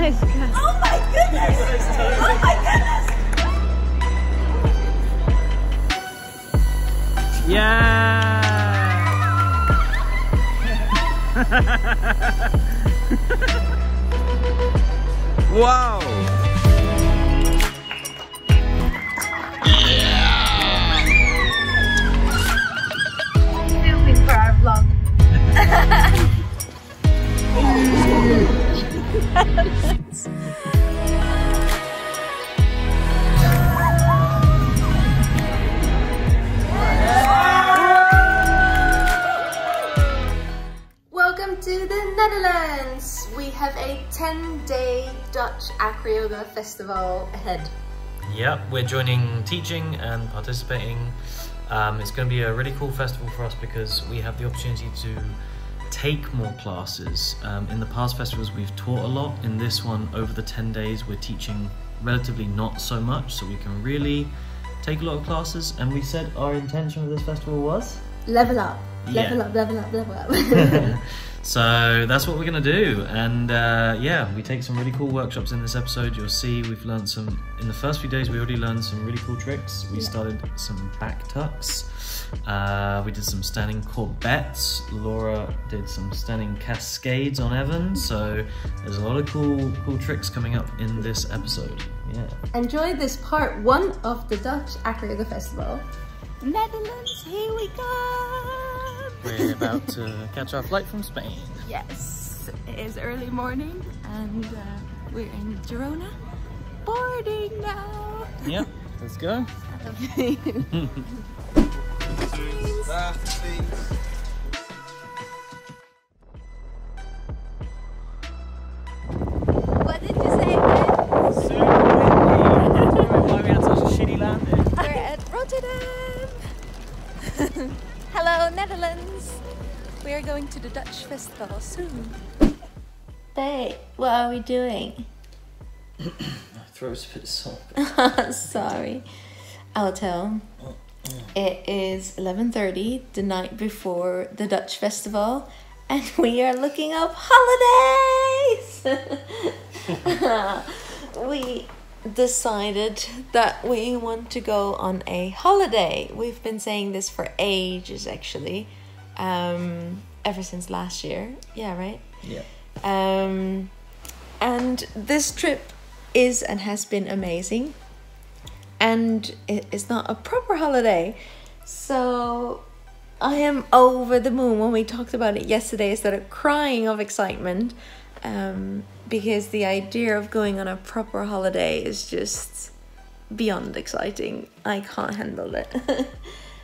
Nice. Oh my goodness! Oh my goodness! Yeah! Wow! Filming for our vlog. Welcome to the Netherlands! We have a 10-day Dutch Acroyoga festival ahead. Yeah, we're joining teaching and participating. It's going to be a really cool festival for us because we have the opportunity to take more classes. In the past festivals we've taught a lot. In this one, over the 10 days, we're teaching relatively not so much, so we can really take a lot of classes. And we said our intention of this festival was? Level up. Level up, level up, level up. So that's what we're gonna do, and yeah, we take some really cool workshops in this episode. You'll see we've learned some, in the first few days we already learned some really cool tricks. We started some back tucks, we did some standing courbets, Laura did some standing cascades on Evan, so there's a lot of cool tricks coming up in this episode. Yeah. Enjoy this part 1 of the Dutch Acroyoga Festival. Netherlands, here we go! We're about to catch our flight from Spain. Yes, it is early morning and we're in Girona. Boarding now! Yep, let's go. What did you say, man? Super windy. That's why we had such a shitty landing. We're at Rotterdam! Hello, Netherlands! We are going to the Dutch festival soon. Hey, what are we doing? My throat's a bit sore. Sorry. I'll tell. It is 11:30, the night before the Dutch festival, and we are looking up holidays! We decided that we want to go on a holiday. We've been saying this for ages, actually. Ever since last year. Yeah, right? Yeah. And this trip is and has been amazing. And it is not a proper holiday. So I am over the moon. When we talked about it yesterday, I started crying of excitement. Because the idea of going on a proper holiday is just beyond exciting. I can't handle it.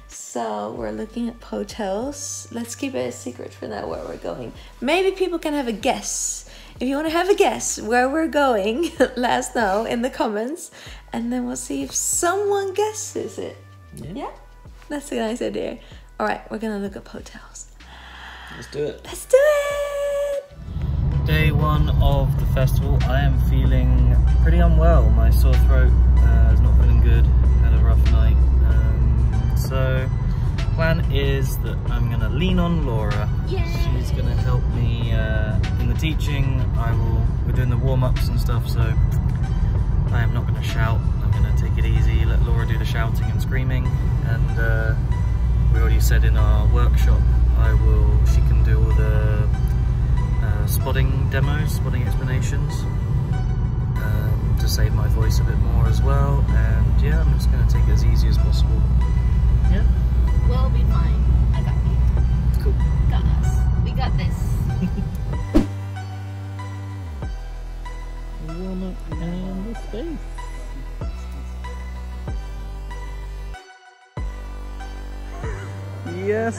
So we're looking at hotels. Let's keep it a secret for now where we're going. Maybe people can have a guess. If you want to have a guess where we're going, let us know in the comments. And then we'll see if someone guesses it. Yeah? That's a nice idea. Alright, we're going to look up hotels. Let's do it. Let's do it! Day 1 of the festival. I am feeling pretty unwell. My sore throat is not feeling good. Had a rough night. So, plan is that I'm gonna lean on Laura. Yay. She's gonna help me in the teaching. We're doing the warm-ups and stuff, so I am not gonna shout. I'm gonna take it easy, let Laura do the shouting and screaming. And we already said in our workshop, she can do all the spotting demos, spotting explanations, to save my voice a bit more as well. And yeah, I'm just gonna take it as easy as possible. Yeah. We'll be fine. I got you. Cool. Got us. We got this. Warm up and the space. Yes,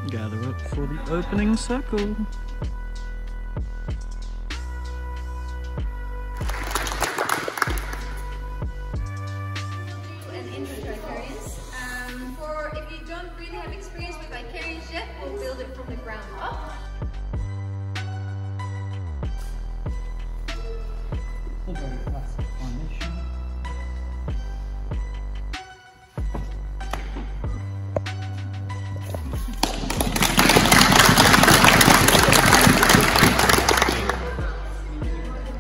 Gather up for the opening circle. An intro to Icarians. If you don't really have experience with Icarians yet, we'll build it from the ground up. A very classic formation.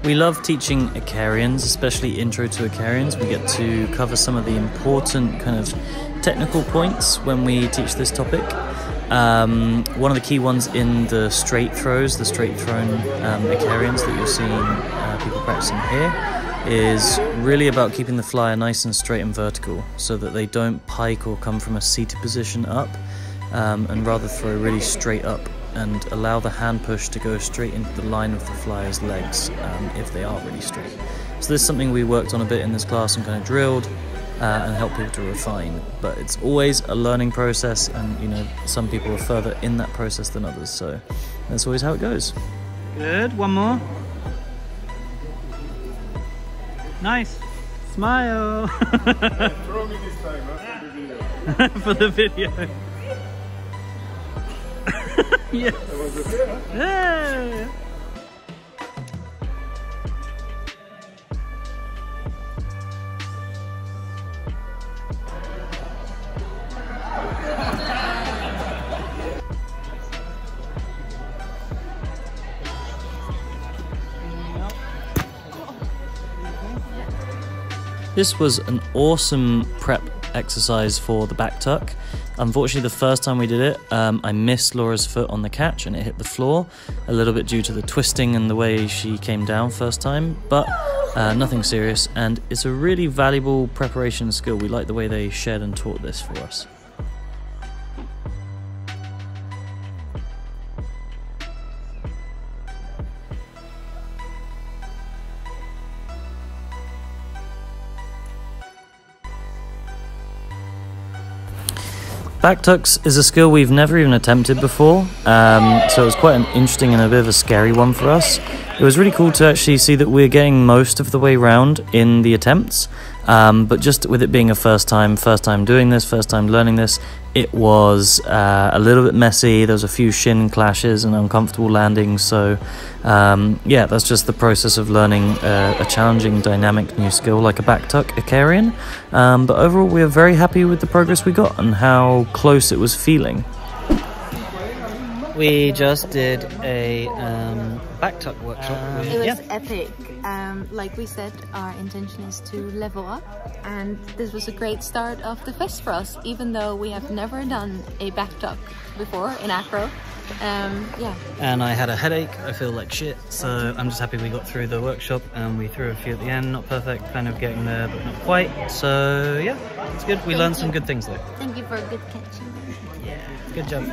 We love teaching Icarians, especially intro to Icarians. We get to cover some of the important kind of technical points when we teach this topic. One of the key ones in the straight throws, the straight thrown Icarians that you're seeing people practicing here, is really about keeping the flyer nice and straight and vertical so that they don't pike or come from a seated position up, and rather throw really straight up and allow the hand push to go straight into the line of the flyer's legs if they are really straight. So this is something we worked on a bit in this class and kind of drilled and helped people to refine. But it's always a learning process, and you know, some people are further in that process than others, so that's always how it goes. Good, one more. Nice. Smile. Throw me this time, huh? For the video. Yes. Yeah. This was an awesome prep exercise for the back tuck. Unfortunately, the first time we did it, I missed Laura's foot on the catch and it hit the floor, a little bit due to the twisting and the way she came down first time, but nothing serious, and it's a really valuable preparation skill. We like the way they shared and taught this for us. Back tucks is a skill we've never even attempted before, so it was quite an interesting and a bit of a scary one for us. It was really cool to actually see that we're getting most of the way round in the attempts, but just with it being a first time doing this, first time learning this, it was a little bit messy. There was a few shin clashes and uncomfortable landings, so yeah, that's just the process of learning a challenging, dynamic new skill like a back tuck Icarian, but overall we are very happy with the progress we got and how close it was feeling. We just did a back tuck workshop. It was epic. Like we said, our intention is to level up, and this was a great start of the fest for us, even though we have never done a back tuck before in acro. Yeah. And I had a headache, I feel like shit, so I'm just happy we got through the workshop and we threw a few at the end. Not perfect, kind of getting there, but not quite. So yeah, it's good. We learned some good things though. Thank you for a good catching. Yeah, good job.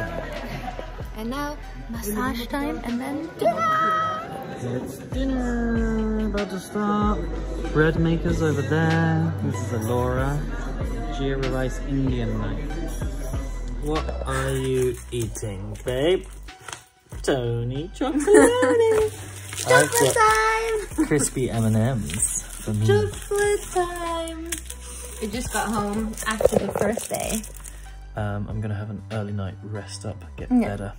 And now, massage time and then dinner! It's dinner, about to start. Bread makers over there. This is a Laura. Jeera rice Indian night. What are you eating, babe? Tony chocolate. Chocolate time! Crispy M&Ms for me. Chocolate time! We just got home after the first day. I'm gonna have an early night, rest up, get better,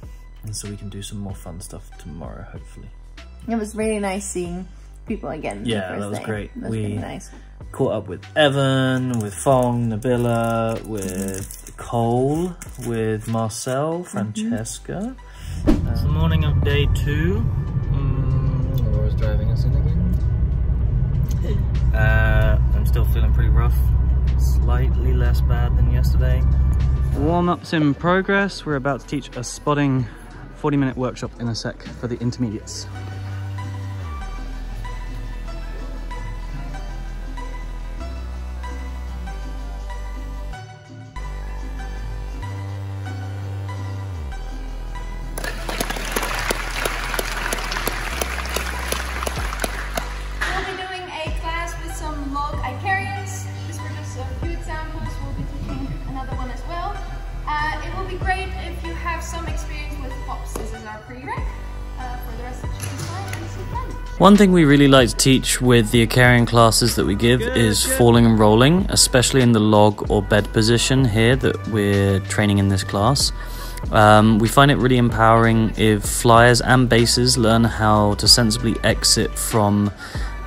and so we can do some more fun stuff tomorrow, hopefully. It was really nice seeing people again. Yeah, that was great. That was really nice. Caught up with Evan, with Fong, Nabila, with Cole, with Marcel, Francesca. It's the morning of day 2. Laura's driving us in again. I'm still feeling pretty rough. Slightly less bad than yesterday. Warm-ups in progress. We're about to teach a spotting 40-minute workshop in a sec for the intermediates. We'll be doing a class with some log Icarians. These were just a few examples. We'll be teaching another one as well. It will be great if you have some experience with pops. This is our pre-rec. For the rest of the time, and some fun. One thing we really like to teach with the Icarian classes that we give is falling and rolling, especially in the log or bed position here that we're training in this class. We find it really empowering if flyers and bases learn how to sensibly exit from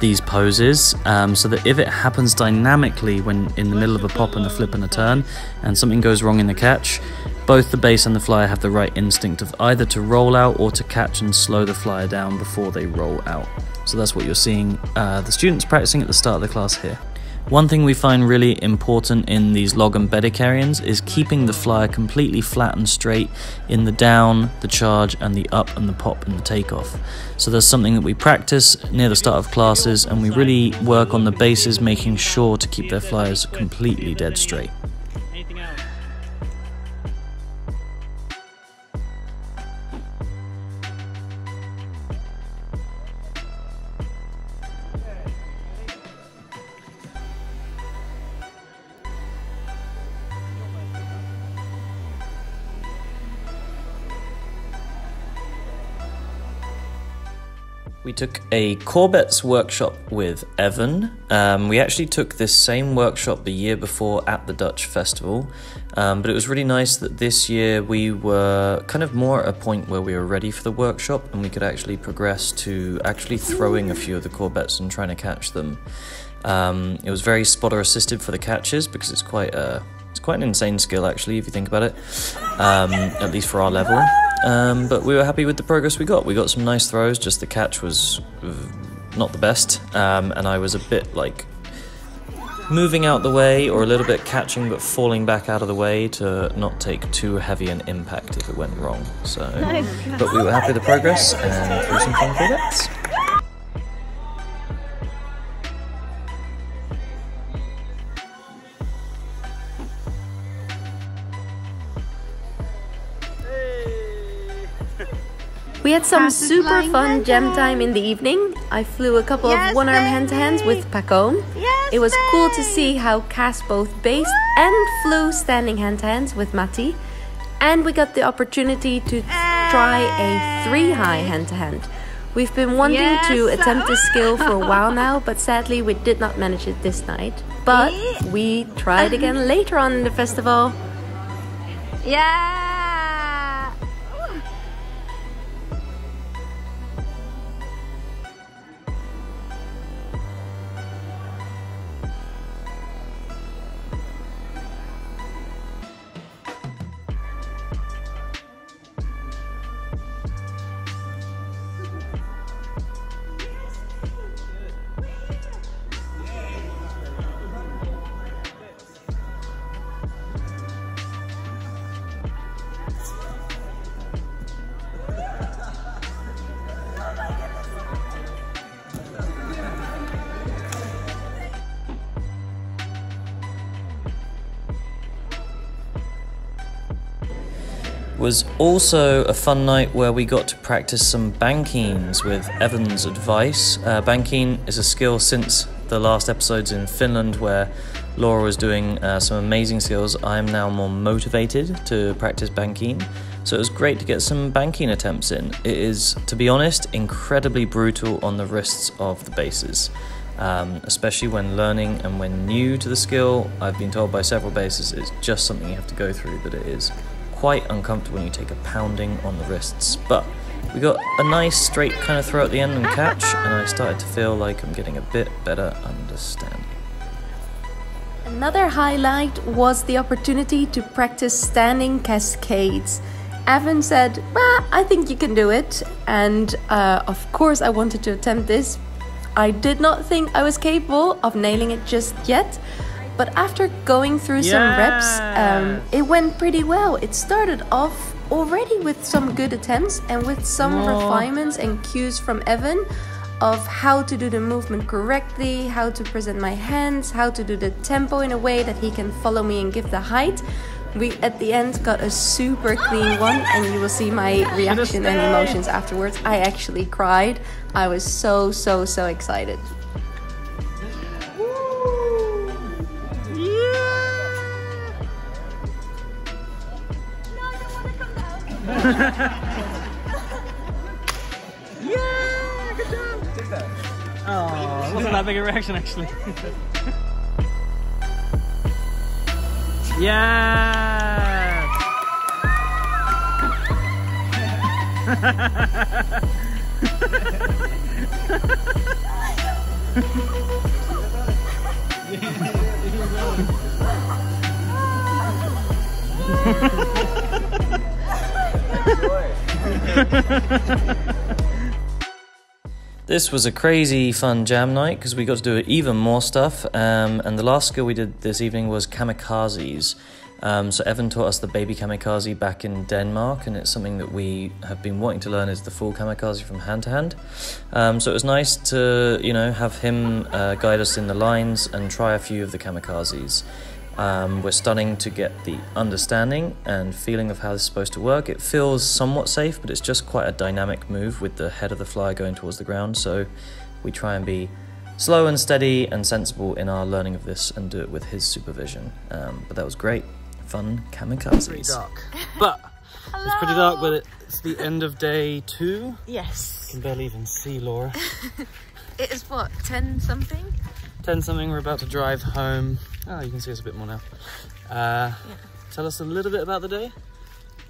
these poses so that if it happens dynamically when in the middle of a pop and a flip and a turn and something goes wrong in the catch, both the base and the flyer have the right instinct of either to roll out or to catch and slow the flyer down before they roll out. So that's what you're seeing the students practicing at the start of the class here. One thing we find really important in these log and bed Icarians is keeping the flyer completely flat and straight in the down, the charge, and the up and the pop and the takeoff. So that's something that we practice near the start of classes, and we really work on the bases, making sure to keep their flyers completely dead straight. Anything else? We took a Corbet's workshop with Evan. We actually took this same workshop the year before at the Dutch Festival, but it was really nice that this year we were kind of more at a point where we were ready for the workshop and we could actually progress to actually throwing a few of the Corbets and trying to catch them. It was very spotter assisted for the catches because it's quite an insane skill actually if you think about it, at least for our level. But we were happy with the progress we got. We got some nice throws, just the catch was not the best, and I was a bit like moving out the way or a little bit catching but falling back out of the way to not take too heavy an impact if it went wrong. So, but we were happy with the progress and threw some fun Corbets. We had some super fun jam time in the evening. I flew a couple of one-arm hand-to-hands with Pacone. It was cool to see how Cass both based and flew standing hand-to-hands with Matti. And we got the opportunity to try a 3-high hand-to-hand. We've been wanting to attempt this skill for a while now, but sadly we did not manage it this night. But we tried again later on in the festival. Yeah. Was also a fun night where we got to practice some bankines with Evan's advice. Bankine is a skill since the last episodes in Finland where Laura was doing some amazing skills. I am now more motivated to practice bankine, so it was great to get some bankine attempts in. It is, to be honest, incredibly brutal on the wrists of the bases, especially when learning and when new to the skill. I've been told by several bases it's just something you have to go through, that it is quite uncomfortable when you take a pounding on the wrists. But we got a nice straight kind of throw at the end and catch, and I started to feel like I'm getting a bit better understanding. Another highlight was the opportunity to practice standing cascades. Evan said, "Well, I think you can do it," and of course I wanted to attempt this. I did not think I was capable of nailing it just yet, but after going through some reps, it went pretty well. It started off already with some good attempts and with some refinements and cues from Evan of how to do the movement correctly, how to present my hands, how to do the tempo in a way that he can follow me and give the height. We at the end got a super clean one, and you will see my reaction and emotions afterwards. I actually cried. I was so excited. Yeah, good job. Take that. Oh, it wasn't that big a reaction actually. Yeah. This was a crazy fun jam night because we got to do even more stuff, and the last skill we did this evening was kamikazes. So Evan taught us the baby kamikaze back in Denmark, and it's something that we have been wanting to learn, is the full kamikaze from hand to hand. So it was nice to, you know, have him guide us in the lines and try a few of the kamikazes. We're starting to get the understanding and feeling of how this is supposed to work. It feels somewhat safe, but it's just quite a dynamic move with the head of the fly going towards the ground. So we try and be slow and steady and sensible in our learning of this and do it with his supervision. But that was great. Fun kamikazes. Pretty dark. But it's pretty dark, but it's the end of day 2. Yes. I can barely even see Laura. It is what, 10 something? 10 something, we're about to drive home. Oh, you can see us a bit more now. Yeah. Tell us a little bit about the day.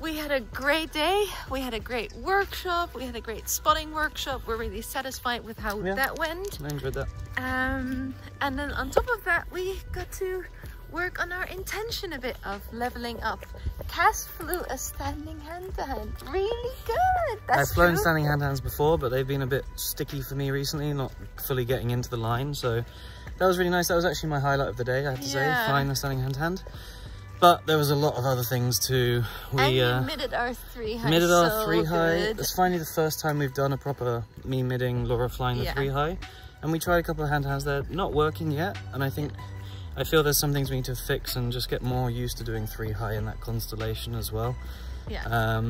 We had a great day. We had a great workshop. We had a great spotting workshop. We're really satisfied with how that went. I enjoyed that. And then on top of that, we got to work on our intention a bit of leveling up. Cass flew a standing hand-to-hand. Really good. That's I've flown true. standing hand-hands before, but they've been a bit sticky for me recently, not fully getting into the line. So that was really nice. That was actually my highlight of the day, I have to say, flying the standing hand-hand. But there was a lot of other things too. We mitted our 3 high. Mitted our 3 high. It's finally the first time we've done a proper me midding, Laura flying the 3 high. And we tried a couple of hand-hands. They're not working yet, and I feel there's some things we need to fix and just get more used to doing 3 high in that constellation as well. Yeah.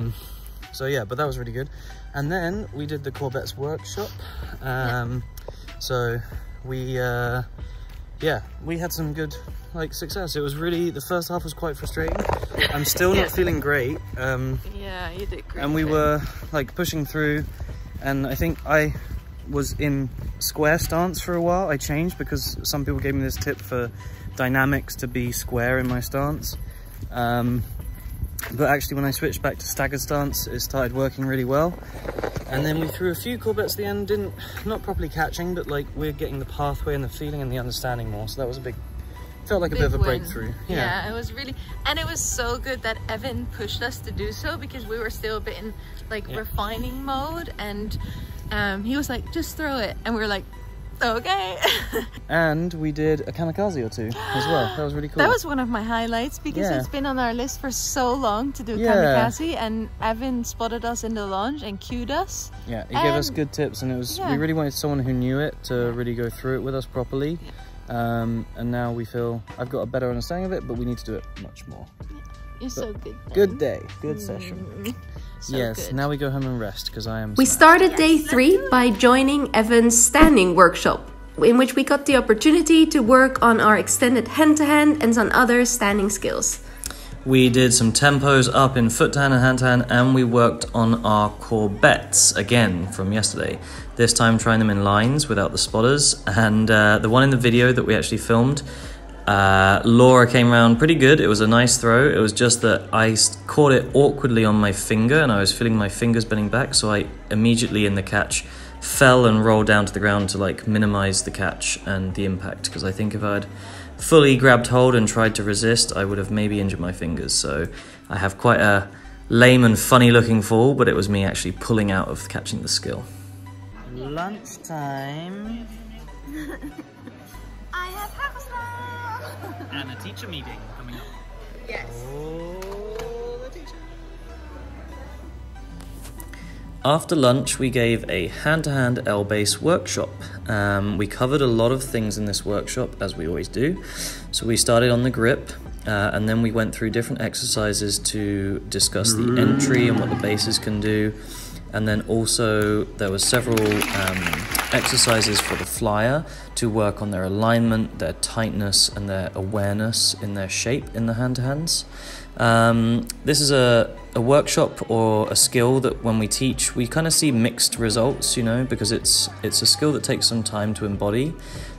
So yeah, but that was really good. And then we did the Corbett's workshop. So we we had some good success. It was really, the first half was quite frustrating. I'm still not feeling great. Yeah, you did great. And we were pushing through, and I think I was in square stance for a while. I changed because some people gave me this tip for dynamics to be square in my stance. But actually when I switched back to staggered stance, it started working really well. And then we threw a few Corbettes at the end, not properly catching, but we're getting the pathway and the feeling and the understanding more. So that was felt like a bit of a breakthrough. Yeah, it was really, and it was so good that Evan pushed us to do so, because we were still a bit in refining mode, and he was like, just throw it, and we were like, okay. And we did a kamikaze or 2 as well. That was really cool. That was one of my highlights, because it's been on our list for so long to do kamikaze, and Evan spotted us in the launch and cued us. Yeah, he gave us good tips, and it was we really wanted someone who knew it to really go through it with us properly. And now we feel I've got a better understanding of it, but we need to do it much more. You're so good. Good day, good session. So good. Now we go home and rest, because I am. We started day 3 by joining Evan's standing workshop, in which we got the opportunity to work on our extended hand-to-hand and some other standing skills. We did some tempos up in foot to hand and hand to hand, and we worked on our Corbettes again from yesterday. This time trying them in lines without the spotters, and the one in the video that we actually filmed, Laura came around pretty good. It was a nice throw. It was just that I caught it awkwardly on my finger, and I was feeling my fingers bending back, so I immediately in the catch fell and rolled down to the ground to minimize the catch and the impact, because I think if I'd fully grabbed hold and tried to resist, I would have maybe injured my fingers. So I have quite a lame and funny looking fall, but it was me actually pulling out of catching the skill. Lunchtime. I have house now. And a teacher meeting coming up. Yes. Oh, the teacher. After lunch, we gave a hand-to-hand L-base workshop. We covered a lot of things in this workshop, as we always do. So we started on the grip, and then we went through different exercises to discuss the entry and what the bases can do. And then also there were several exercises for the flyer to work on their alignment, their tightness, and their awareness in their shape in the hand-to-hands. This is a workshop or a skill that when we teach, we kind of see mixed results, you know, because it's a skill that takes some time to embody.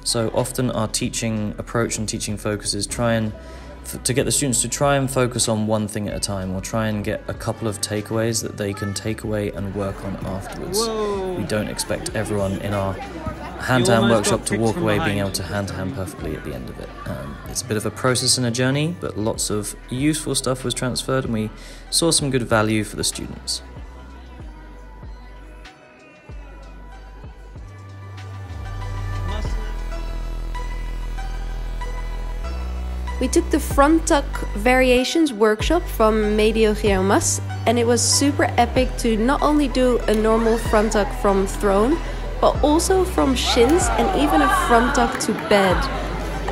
So often our teaching approach and teaching focus is to get the students to try and focus on one thing at a time, or try and get a couple of takeaways that they can take away and work on afterwards. Whoa. We don't expect everyone in our hand-to-hand workshop to walk away being able to hand-to-hand perfectly at the end of it. It's a bit of a process and a journey, but lots of useful stuff was transferred and we saw some good value for the students. We took the front tuck variations workshop from Medio Geomas, and it was super epic to not only do a normal front tuck from throne, but also from shins and even a front tuck to bed.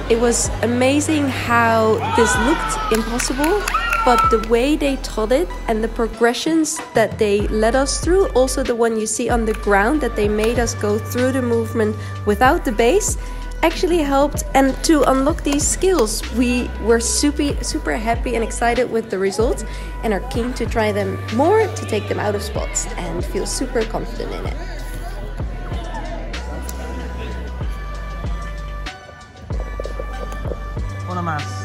It was amazing how this looked impossible, but the way they taught it and the progressions that they led us through, also the one you see on the ground that they made us go through the movement without the base, actually helped. And to unlock these skills, we were super happy and excited with the results and are keen to try them more, to take them out of spots and feel super confident in it. Una más.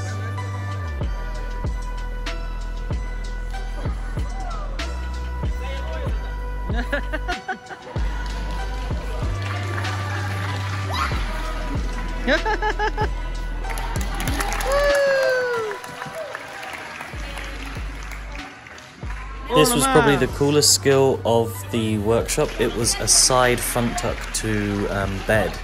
This was probably the coolest skill of the workshop. It was a side front tuck to bed.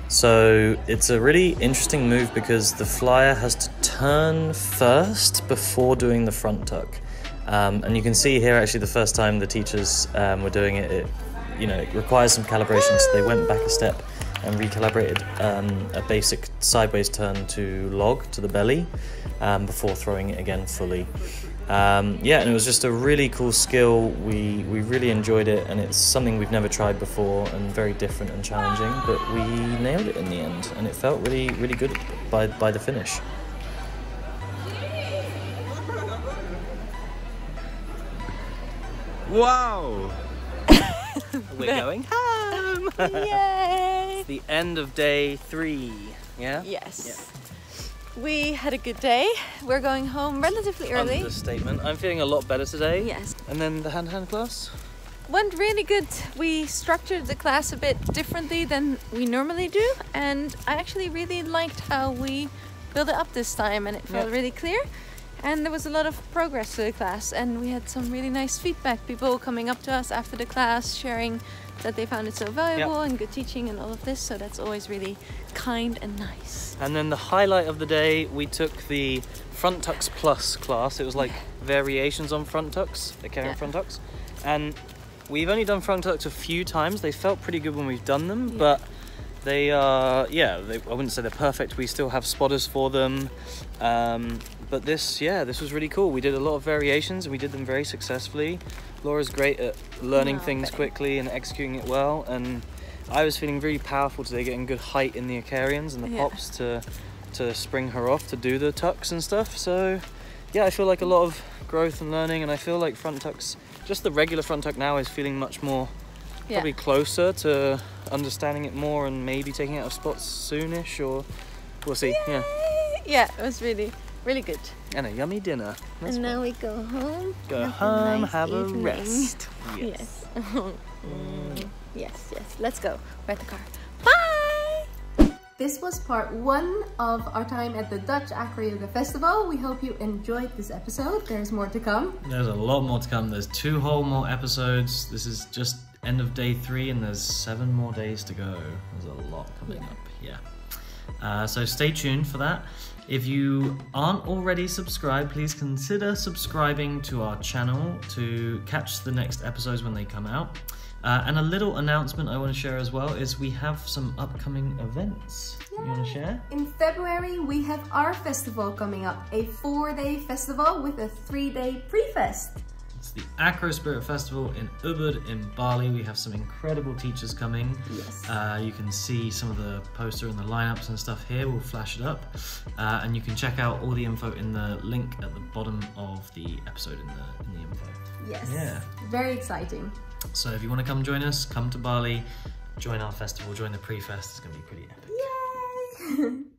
So it's a really interesting move because the flyer has to turn first before doing the front tuck. And you can see here actually the first time the teachers were doing it, it requires some calibration. So they went back a step and recalibrated a basic sideways turn to log to the belly before throwing it again fully. And it was just a really cool skill. We really enjoyed it, and it's something we've never tried before and very different and challenging, but we nailed it in the end and it felt really good by the finish. Wow! We're going home! Yay! It's the end of day 3, yeah? Yes. Yeah. We had a good day. We're going home relatively early. Understatement. I'm feeling a lot better today. Yes. And then the hand-to-hand class? Went really good. We structured the class a bit differently than we normally do, and I actually really liked how we built it up this time, and it felt really clear. And there was a lot of progress to the class, and we had some really nice feedback. People coming up to us after the class, sharing that they found it so valuable and good teaching and all of this, so that's always really kind and nice. And then the highlight of the day, we took the Front Tucks Plus class. It was like variations on front tucks, Icarian front tucks. And we've only done front tucks a few times. They felt pretty good when we've done them, but they are, I wouldn't say they're perfect. We still have spotters for them. But this was really cool. We did a lot of variations and we did them very successfully. Laura's great at learning things quickly and executing it well, and I was feeling really powerful today, getting good height in the Icarians and the pops to spring her off to do the tucks and stuff. So I feel like a lot of growth and learning, and I feel like front tucks, just the regular front tuck now is feeling much more probably closer to understanding it more and maybe taking it out of spots soonish, or we'll see. Yay! Yeah, it was really good. And a yummy dinner. And now we go home. Go home, have a rest. Yes. Yes. Let's go. We're at the car. Bye! This was part 1 of our time at the Dutch Acroyoga Festival. We hope you enjoyed this episode. There's more to come. There's a lot more to come. There's 2 whole more episodes. This is just end of day 3 and there's 7 more days to go. There's a lot coming up, so stay tuned for that. If you aren't already subscribed, please consider subscribing to our channel to catch the next episodes when they come out. And a little announcement I want to share as well is we have some upcoming events. You want to share? In February, we have our festival coming up, a 4-day festival with a 3-day pre-fest. It's the AcroSpirit Festival in Ubud in Bali. We have some incredible teachers coming. Yes. You can see some of the poster and the lineups and stuff here. We'll flash it up. And you can check out all the info in the link at the bottom of the episode in the info. Yes. Yeah. Very exciting. So if you want to come join us, come to Bali, join our festival, join the pre-fest. It's going to be pretty epic. Yay!